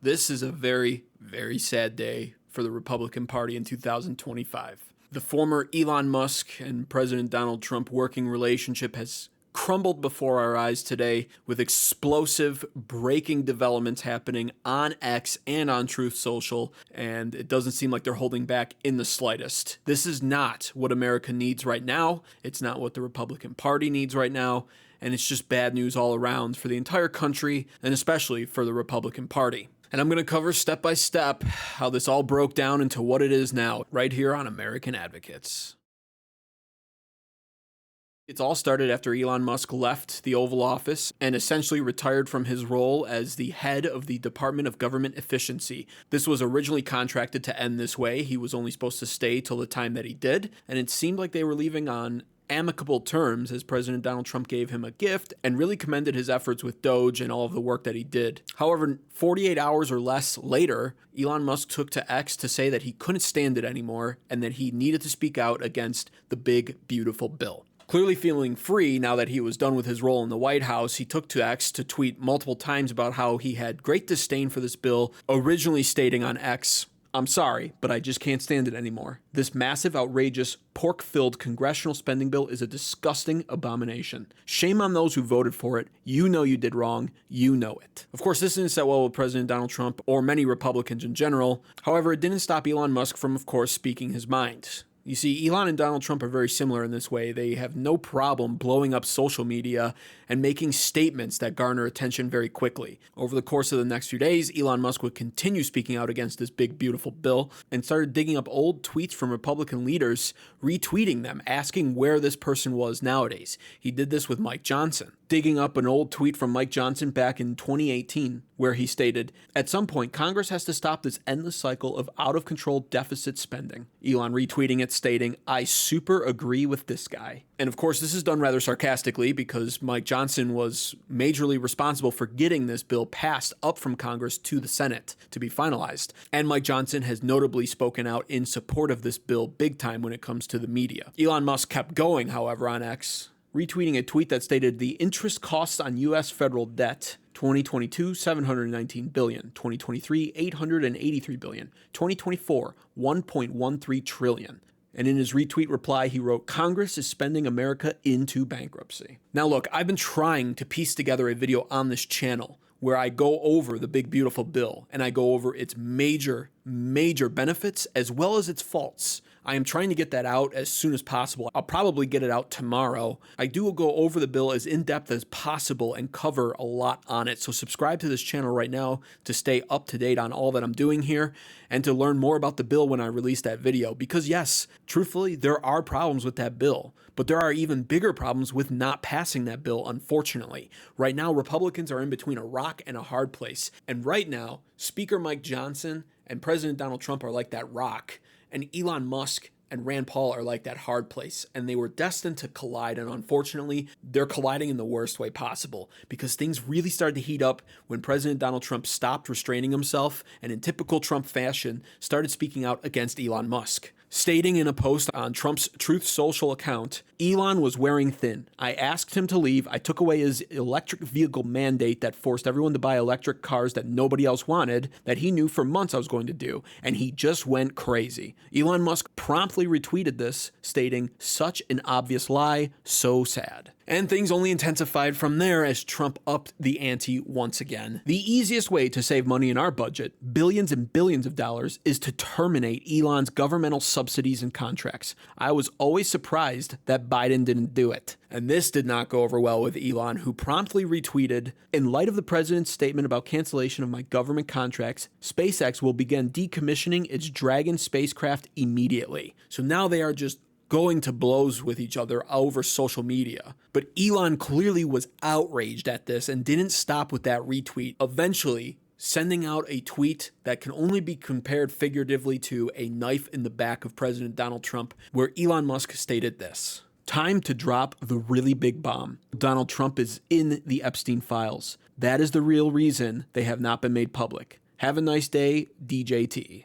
This is a very, very sad day for the Republican Party in 2025. The former Elon Musk and President Donald Trump working relationship has crumbled before our eyes today with explosive breaking developments happening on X and on Truth Social, and it doesn't seem like they're holding back in the slightest. This is not what America needs right now. It's not what the Republican Party needs right now, and it's just bad news all around for the entire country and especially for the Republican Party. And I'm going to cover step by step how this all broke down into what it is now, right here on American Advocates. It's all started after Elon Musk left the Oval Office and essentially retired from his role as the head of the Department of Government Efficiency. This was originally contracted to end this way. He was only supposed to stay till the time that he did, and it seemed like they were leaving on amicable terms as President Donald Trump gave him a gift and really commended his efforts with DOJ and all of the work that he did. However, 48 hours or less later, Elon Musk took to X to say that he couldn't stand it anymore and that he needed to speak out against the big, beautiful bill. Clearly feeling free now that he was done with his role in the White House, he took to X to tweet multiple times about how he had great disdain for this bill, originally stating on X, "I'm sorry, but I just can't stand it anymore. This massive, outrageous, pork-filled congressional spending bill is a disgusting abomination. Shame on those who voted for it. You know you did wrong. You know it." Of course, this didn't set well with President Donald Trump or many Republicans in general. However, it didn't stop Elon Musk from, of course, speaking his mind. You see, Elon and Donald Trump are very similar in this way. They have no problem blowing up social media and making statements that garner attention very quickly. Over the course of the next few days, Elon Musk would continue speaking out against this big, beautiful bill and started digging up old tweets from Republican leaders, retweeting them, asking where this person was nowadays. He did this with Mike Johnson, digging up an old tweet from Mike Johnson back in 2018, where he stated, "At some point, Congress has to stop this endless cycle of out-of-control deficit spending." Elon retweeting it, stating, "I super agree with this guy." And of course, this is done rather sarcastically because Mike Johnson was majorly responsible for getting this bill passed up from Congress to the Senate to be finalized. And Mike Johnson has notably spoken out in support of this bill big time when it comes to the media. Elon Musk kept going, however, on X, retweeting a tweet that stated the interest costs on U.S. federal debt, 2022, $719 billion, 2023, $883 billion, 2024, $1.13 trillion. And in his retweet reply, he wrote, "Congress is spending America into bankruptcy." Now look, I've been trying to piece together a video on this channel where I go over the big, beautiful bill and I go over its major benefits as well as its faults. I am trying to get that out as soon as possible. I'll probably get it out tomorrow. I do go over the bill as in-depth as possible and cover a lot on it. So subscribe to this channel right now to stay up to date on all that I'm doing here and to learn more about the bill when I release that video. Because yes, truthfully, there are problems with that bill, but there are even bigger problems with not passing that bill, unfortunately. Right now, Republicans are in between a rock and a hard place. And right now, Speaker Mike Johnson and President Donald Trump are like that rock, and Elon Musk and Rand Paul are like that hard place, and they were destined to collide, and unfortunately, they're colliding in the worst way possible because things really started to heat up when President Donald Trump stopped restraining himself and in typical Trump fashion started speaking out against Elon Musk. Stating in a post on Trump's Truth Social account, "Elon was wearing thin. I asked him to leave. I took away his electric vehicle mandate that forced everyone to buy electric cars that nobody else wanted, that he knew for months I was going to do, and he just went crazy." Elon Musk promptly retweeted this, stating, "Such an obvious lie, so sad." And things only intensified from there as Trump upped the ante once again. The easiest way to save money in our budget, billions and billions of dollars, is to terminate Elon's governmental subsidies and contracts. I was always surprised that Biden didn't do it. And this did not go over well with Elon, who promptly retweeted, "In light of the president's statement about cancellation of my government contracts, SpaceX will begin decommissioning its Dragon spacecraft immediately." So now they are just going to blows with each other over social media. But Elon clearly was outraged at this and didn't stop with that retweet, eventually sending out a tweet that can only be compared figuratively to a knife in the back of President Donald Trump, where Elon Musk stated this: "Time to drop the really big bomb. Donald Trump is in the Epstein files. That is the real reason they have not been made public. Have a nice day, DJT."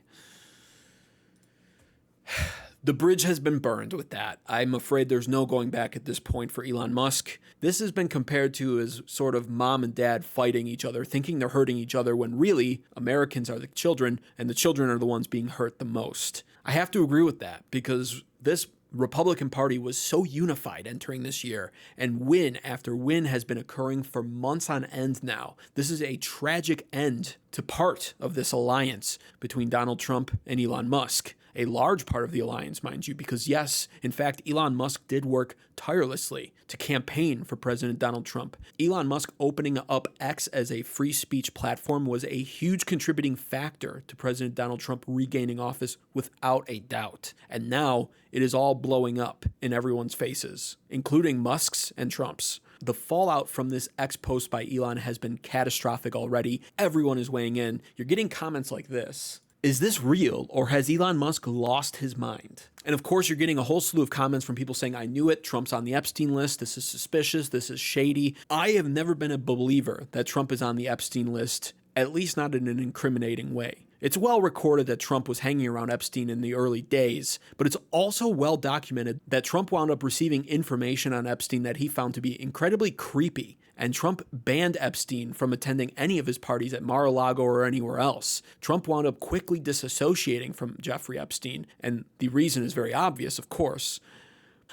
The bridge has been burned with that. I'm afraid there's no going back at this point for Elon Musk. This has been compared to as sort of mom and dad fighting each other, thinking they're hurting each other when really Americans are the children and the children are the ones being hurt the most. I have to agree with that because this Republican Party was so unified entering this year, and win after win has been occurring for months on end now. This is a tragic end to part of this alliance between Donald Trump and Elon Musk. A large part of the alliance, mind you, because yes, in fact, Elon Musk did work tirelessly to campaign for President Donald Trump. Elon Musk opening up X as a free speech platform was a huge contributing factor to President Donald Trump regaining office without a doubt. And now it is all blowing up in everyone's faces, including Musk's and Trump's. The fallout from this X post by Elon has been catastrophic already. Everyone is weighing in. You're getting comments like this. Is this real, or has Elon Musk lost his mind? And of course, you're getting a whole slew of comments from people saying, I knew it, Trump's on the Epstein list, this is suspicious, this is shady. I have never been a believer that Trump is on the Epstein list, at least not in an incriminating way. It's well recorded that Trump was hanging around Epstein in the early days, but it's also well documented that Trump wound up receiving information on Epstein that he found to be incredibly creepy, and Trump banned Epstein from attending any of his parties at Mar-a-Lago or anywhere else. Trump wound up quickly disassociating from Jeffrey Epstein, and the reason is very obvious, of course.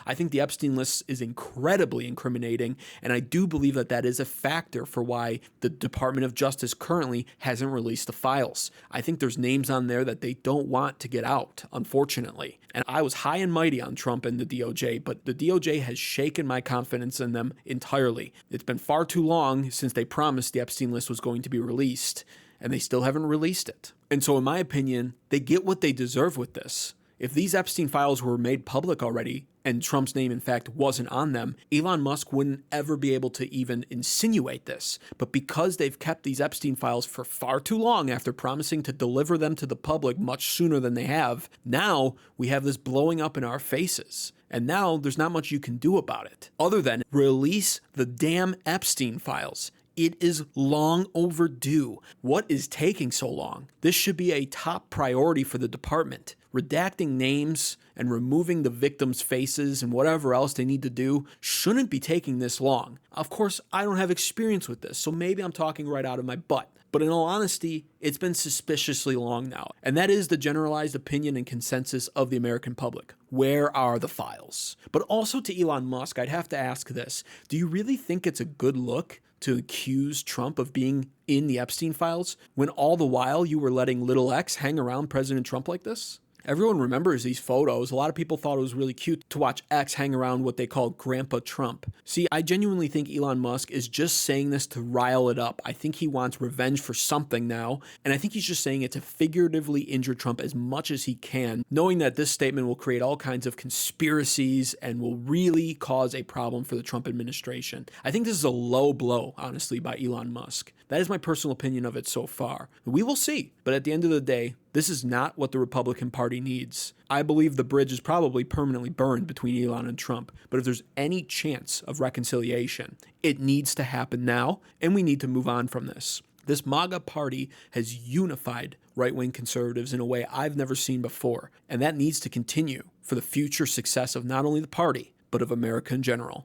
I think the Epstein list is incredibly incriminating, and I do believe that that is a factor for why the Department of Justice currently hasn't released the files. I think there's names on there that they don't want to get out, unfortunately. And I was high and mighty on Trump and the DOJ, but the DOJ has shaken my confidence in them entirely. It's been far too long since they promised the Epstein list was going to be released, and they still haven't released it. And so in my opinion, they get what they deserve with this. If these Epstein files were made public already, and Trump's name in fact wasn't on them, Elon Musk wouldn't ever be able to even insinuate this. But because they've kept these Epstein files for far too long after promising to deliver them to the public much sooner than they have, now we have this blowing up in our faces. And now there's not much you can do about it, other than release the damn Epstein files. It is long overdue. What is taking so long? This should be a top priority for the department. Redacting names and removing the victims' faces and whatever else they need to do shouldn't be taking this long. Of course, I don't have experience with this, so maybe I'm talking right out of my butt. But in all honesty, it's been suspiciously long now. And that is the generalized opinion and consensus of the American public. Where are the files? But also to Elon Musk, I'd have to ask this. Do you really think it's a good look to accuse Trump of being in the Epstein files when all the while you were letting little X hang around President Trump like this? Everyone remembers these photos. A lot of people thought it was really cute to watch X hang around what they call Grandpa Trump. See, I genuinely think Elon Musk is just saying this to rile it up. I think he wants revenge for something now, and I think he's just saying it to figuratively injure Trump as much as he can, knowing that this statement will create all kinds of conspiracies and will really cause a problem for the Trump administration. I think this is a low blow, honestly, by Elon Musk. That is my personal opinion of it so far. We will see, but at the end of the day, this is not what the Republican Party needs. I believe the bridge is probably permanently burned between Elon and Trump, but if there's any chance of reconciliation, it needs to happen now, and we need to move on from this. This MAGA party has unified right-wing conservatives in a way I've never seen before, and that needs to continue for the future success of not only the party, but of America in general.